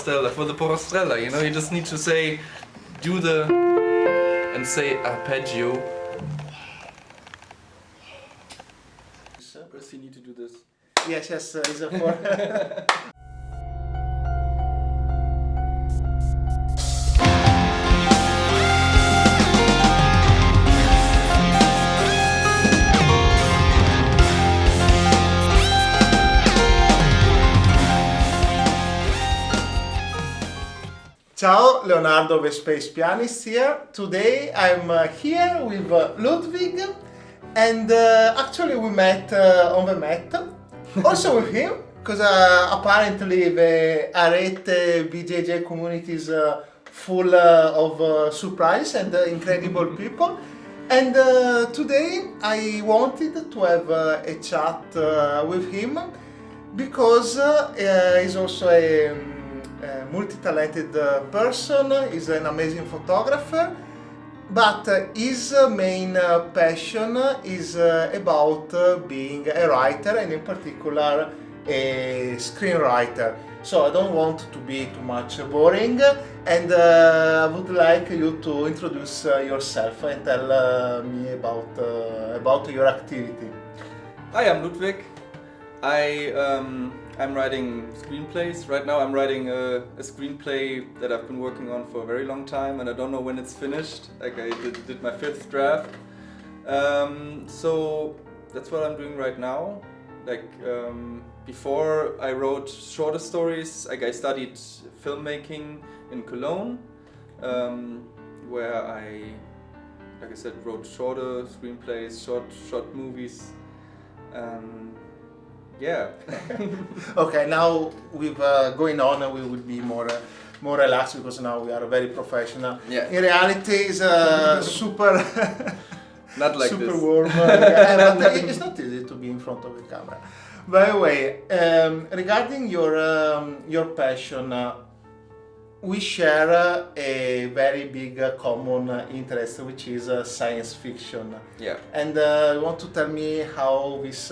For the Porostrella, you know, you just need to say, do the, and say arpeggio. First you need to do this. Yes, it's a for... Ciao, Leonardo Barilaro, Pianist here. Today I'm here with Ludwig, and actually we met on the Met, also with him, because apparently the Arete BJJ community is full of surprise and incredible people. And today I wanted to have a chat with him because he's also a multi-talented person, is an amazing photographer, but his main passion is about being a writer, and in particular a screenwriter. So I don't want to be too much boring, and I would like you to introduce yourself and tell me about your activity. Hi, I'm Ludwig. I'm writing screenplays. Right now I'm writing a screenplay that I've been working on for a very long time, and I don't know when it's finished. Like I did my 5th draft. So that's what I'm doing right now. Like before I wrote shorter stories, like I studied filmmaking in Cologne, where like I said, wrote shorter screenplays, short movies. Yeah. Okay, now with going on, we will be more relaxed because now we are very professional. Yeah. In reality, it's super not like super this. warm. But it's not easy to be in front of the camera. By the way, regarding your passion, we share a very big common interest, which is science fiction. Yeah. And you want to tell me how this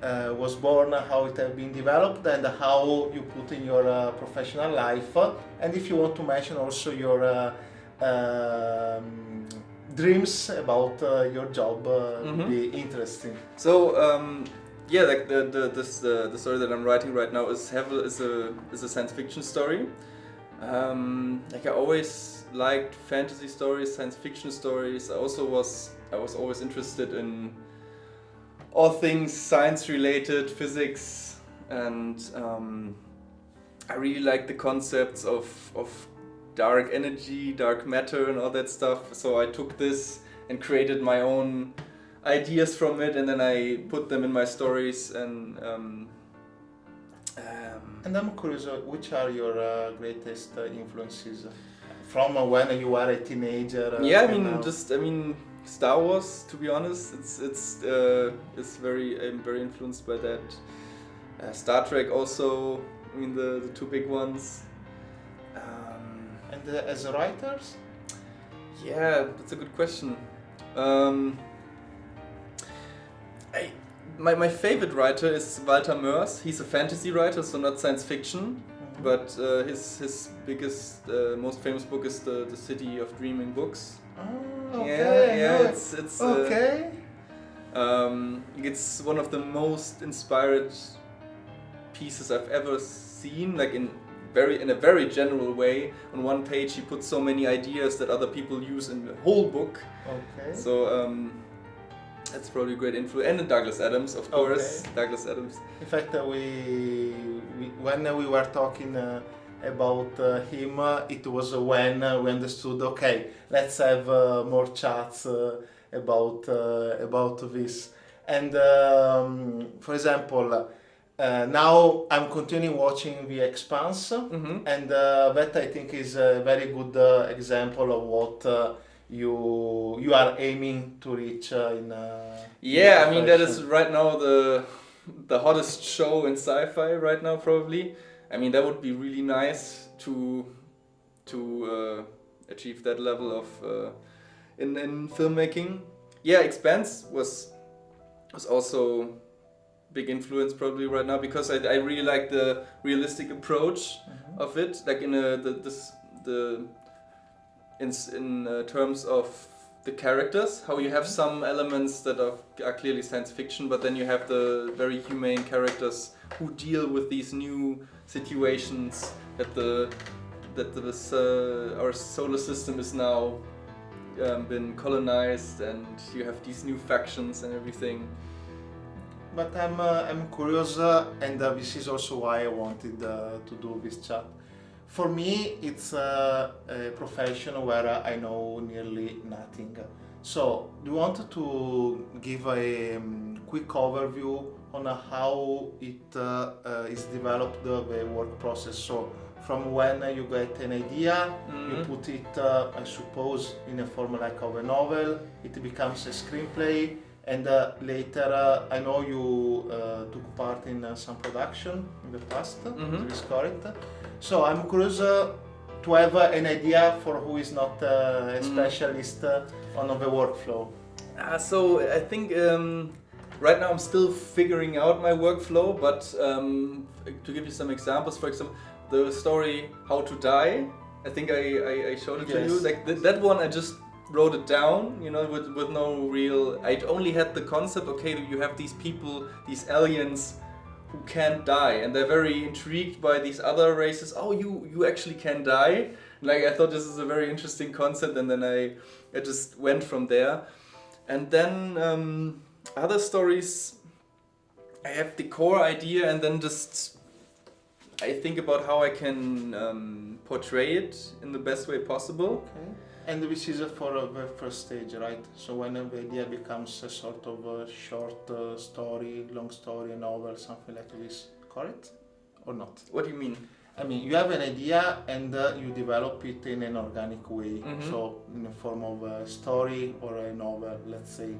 was born, how it has been developed, and how you put in your professional life, and if you want to mention also your dreams about your job, would be interesting. So yeah, like the story that I'm writing right now is a science fiction story. Like I always liked fantasy stories, science fiction stories. I was always interested in all things science related, physics, and I really like the concepts of dark energy, dark matter and all that stuff. So I took this and created my own ideas from it, and then I put them in my stories. And I'm curious, which are your greatest influences from when you were a teenager? Yeah, I mean Star Wars, to be honest, I'm very influenced by that. Star Trek also, I mean the two big ones. And as writers? Yeah, that's a good question. My favorite writer is Walter Mörs. He's a fantasy writer, so not science fiction. Mm-hmm. But his biggest, most famous book is the City of Dreaming books. Oh, okay. Yeah, it's okay. It's one of the most inspired pieces I've ever seen. Like in a very general way. On one page, he puts so many ideas that other people use in the whole book. Okay. So that's probably a great influence. And Douglas Adams, of course. Okay. Douglas Adams. In fact, when we were talking about him, it was when we understood, okay, let's have more chats about this. And for example, now I'm continuing watching The Expanse, mm-hmm. and that I think is a very good example of what you are aiming to reach in. Yeah, I mean that is right now the hottest show in sci-fi right now, probably. I mean that would be really nice to achieve that level of in filmmaking. Yeah, Expanse was also big influence probably right now because I really like the realistic approach of it, like in terms of the characters, how you have some elements that are clearly science fiction, but then you have the very humane characters who deal with these new situations that our solar system is now been colonized, and you have these new factions and everything. But I'm curious, and this is also why I wanted to do this chat. For me, it's a profession where I know nearly nothing. So, do you want to give a quick overview on how it is developed, the work process? So, from when you get an idea, you put it, I suppose, in a form like of a novel, it becomes a screenplay, and later I know you took part in some production in the past, is this correct? So I'm curious to have an idea for who is not a specialist on the workflow. So I think right now I'm still figuring out my workflow, but to give you some examples, for example, the story How to Die, I think I showed it to you. Like that one, I just wrote it down, you know, with no real. I only had the concept. Okay, you have these people, these aliens, who can't die, and they're very intrigued by these other races. Oh, you actually can die. Like, I thought this is a very interesting concept, and then I just went from there. And then other stories, I have the core idea, and then just I think about how I can portray it in the best way possible. Okay. And this is for the first stage, right? So when the idea becomes a sort of a short story, long story, a novel, something like this, correct? Or not? What do you mean? I mean, you have an idea and you develop it in an organic way. So in the form of a story or a novel, let's say.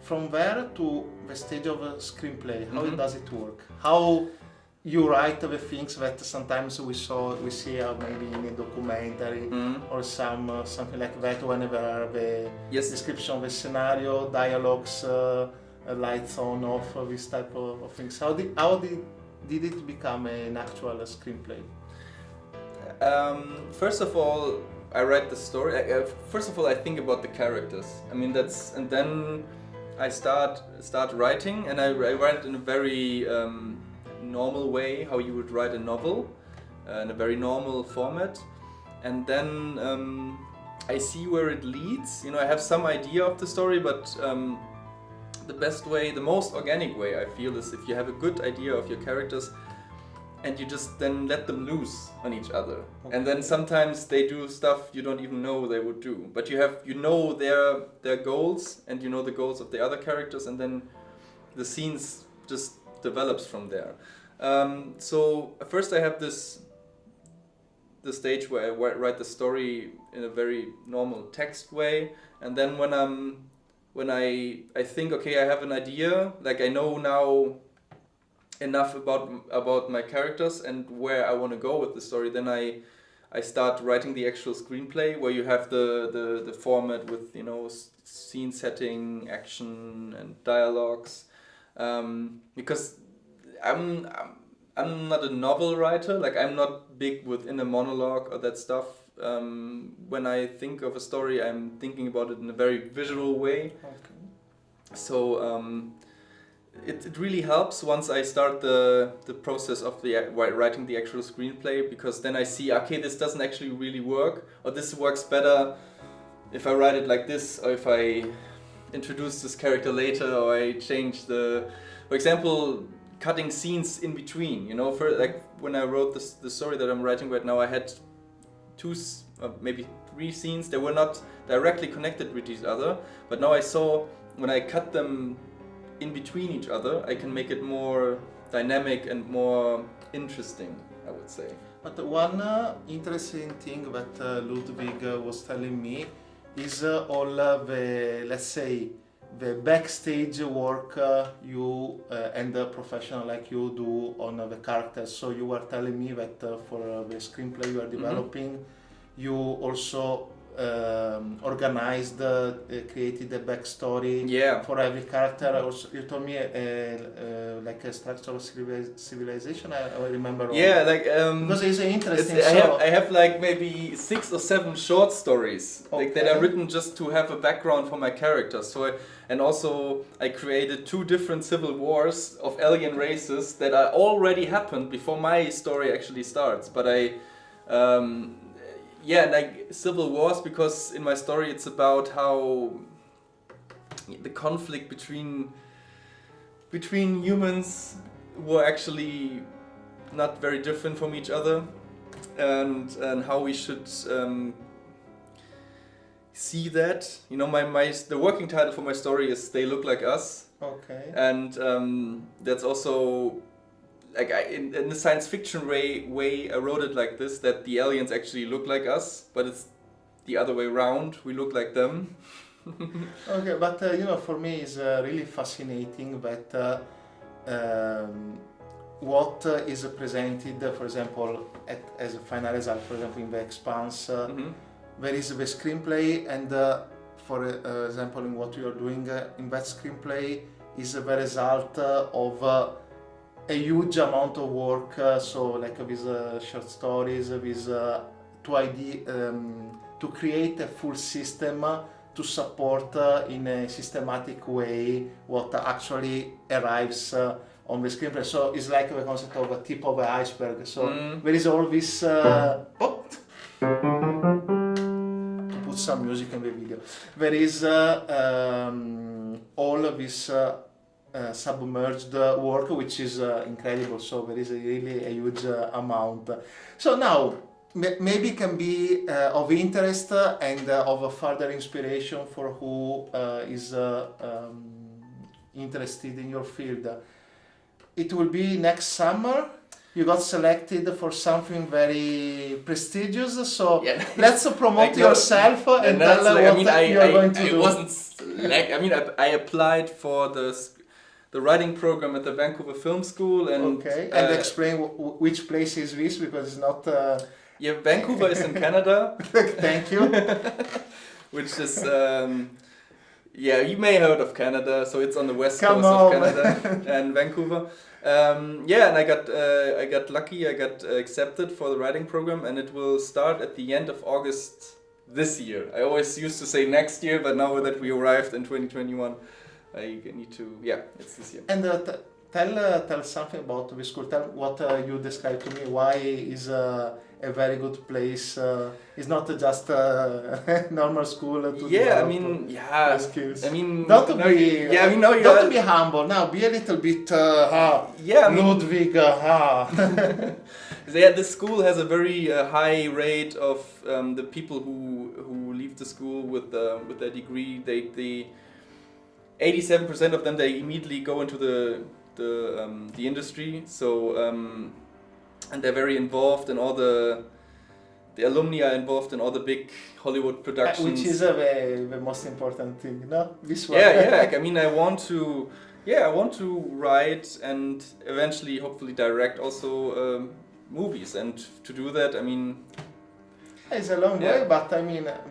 From there to the stage of a screenplay, how does it work? How you write the things that sometimes we see maybe in a documentary or something like that, whenever the description of the scenario, dialogues, lights on, off, this type of things. How did it become an actual screenplay? First of all, I write the story. First of all, I think about the characters. I mean, and then I start writing, and I write in a very normal way, how you would write a novel, in a very normal format, and then I see where it leads. You know, I have some idea of the story, but the best way, the most organic way, I feel, is if you have a good idea of your characters and you just then let them loose on each other. Okay. And then sometimes they do stuff you don't even know they would do, but you know their goals, and you know the goals of the other characters, and then the scenes just develops from there. So first I have the stage where I write the story in a very normal text way, and then when I think, okay, I have an idea, like I know now enough about my characters and where I want to go with the story, then I start writing the actual screenplay, where you have the format with, you know, scene setting, action and dialogues, because I'm not a novel writer. Like, I'm not big with inner monologue or that stuff. When I think of a story, I'm thinking about it in a very visual way. Okay. So it really helps once I start the process of writing the actual screenplay, because then I see, okay, this doesn't actually really work, or this works better if I write it like this, or if I introduce this character later, or I change for example, cutting scenes in between, you know. For like when I wrote the story that I'm writing right now, I had maybe 3 scenes that were not directly connected with each other, but now I saw when I cut them in between each other, I can make it more dynamic and more interesting, I would say. But one interesting thing that Ludwig was telling me is all the, let's say, the backstage work you and a professional like you do on the characters. So you were telling me that for the screenplay you are developing, you also organized, created a backstory Yeah. for every character. Also, you told me like a structural civilization. I remember. Yeah, like Because it's interesting. I have like maybe 6 or 7 short stories like that are written just to have a background for my characters. And also I created 2 different civil wars of alien races that are already happened before my story actually starts. But like civil wars, because in my story it's about how the conflict between humans who are actually not very different from each other, and how we should see that. You know, the working title for my story is "They Look Like Us." Okay. And that's also like in the science fiction way I wrote it like this, that the aliens actually look like us, but it's the other way around. We look like them. Okay, but for me it's really fascinating that what is presented, for example, as a final result, for example, in The Expanse, there is the screenplay, and for example, in what you are doing in that screenplay is the result of a huge amount of work. So, like with short stories, with to create a full system to support in a systematic way what actually arrives on the screenplay. So it's like the concept of a tip of the iceberg. So there is all this. To put some music in the video. There is all of this submerged work, which is incredible. So there is really a huge amount. So now maybe can be of interest and of further inspiration for who is interested in your field. It will be next summer. You got selected for something very prestigious, so let's promote yourself and tell what you are going to do. I applied for the writing program at the Vancouver Film School, and and explain which place is this, because it's not. Vancouver is in Canada. Thank you. Which is you may have heard of Canada, so it's on the west coast of Canada and Vancouver. And I got lucky. I got accepted for the writing program, and it will start at the end of August this year. I always used to say next year, but now that we arrived in 2021, I need to. It's this year. And tell something about the school. Tell what you described to me. Why is a very good place? It's not just a normal school to develop skills. Don't be humble. Now be a little bit. Ludwig. The school has a very high rate of the people who leave the school with their degree. They 87% of them, they immediately go into the industry. So and they're very involved in all the alumni are involved in all the big Hollywood productions, which is the most important thing, no? This one. I want to write and eventually, hopefully, direct also movies. And to do that, it's a long way, but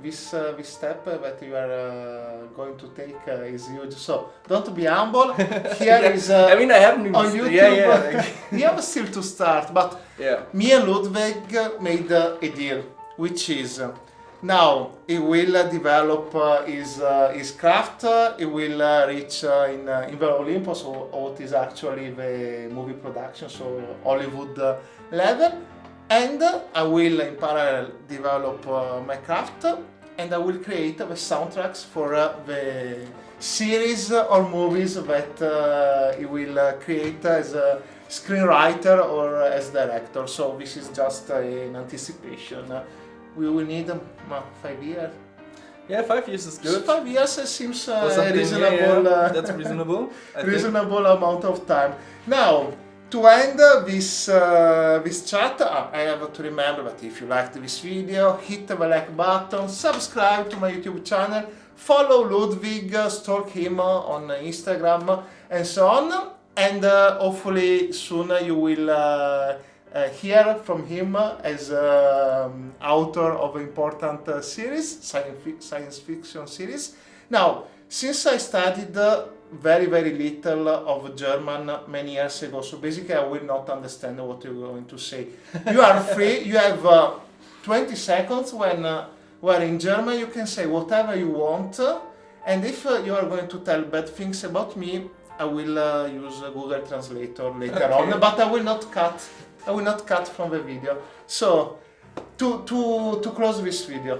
this step that you are going to take is huge. So don't be humble. Here is I haven't even on YouTube. You have still to start, but me and Ludwig made a deal, which is now he will develop his craft. He will reach in the Olympus, or what is actually the movie production, so Hollywood level. And I will in parallel develop my craft, and I will create the soundtracks for the series or movies that he will create as a screenwriter or as director. So this is just an anticipation. We will need 5 years. 5 years is good. 5 years seems a reasonable. That's reasonable. Reasonable amount of time. Now, to end this chat, I have to remember that if you liked this video, hit the like button, subscribe to my YouTube channel, follow Ludwig, stalk him on Instagram and so on, and hopefully soon you will hear from him as author of important series, science fiction series. Now, since I studied very little of German many years ago, so basically I will not understand what you're going to say. You are free, you have 20 seconds when in German you can say whatever you want, and if you are going to tell bad things about me, I will use Google Translator later on, but I will not cut from the video. So, to close this video.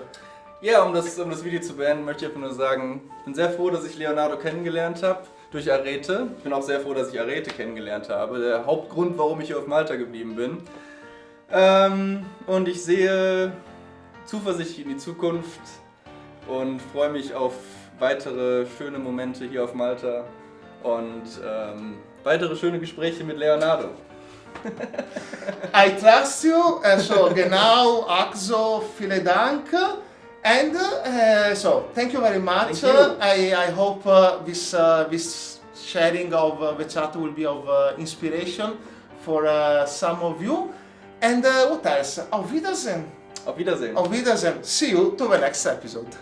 Ja, um das Video zu beenden, möchte ich einfach nur sagen, ich bin sehr froh, dass ich Leonardo kennengelernt habe durch Arete. Ich bin auch sehr froh, dass ich Arete kennengelernt habe. Der Hauptgrund, warum ich hier auf Malta geblieben bin. Und ich sehe zuversichtlich in die Zukunft und freue mich auf weitere schöne Momente hier auf Malta und weitere schöne Gespräche mit Leonardo. I trust you, so genau, Axo, vielen Dank. And so, thank you very much. I hope this sharing of the chat will be of inspiration for some of you. And what else? Auf Wiedersehen. Auf Wiedersehen. Auf Wiedersehen. See you to the next episode.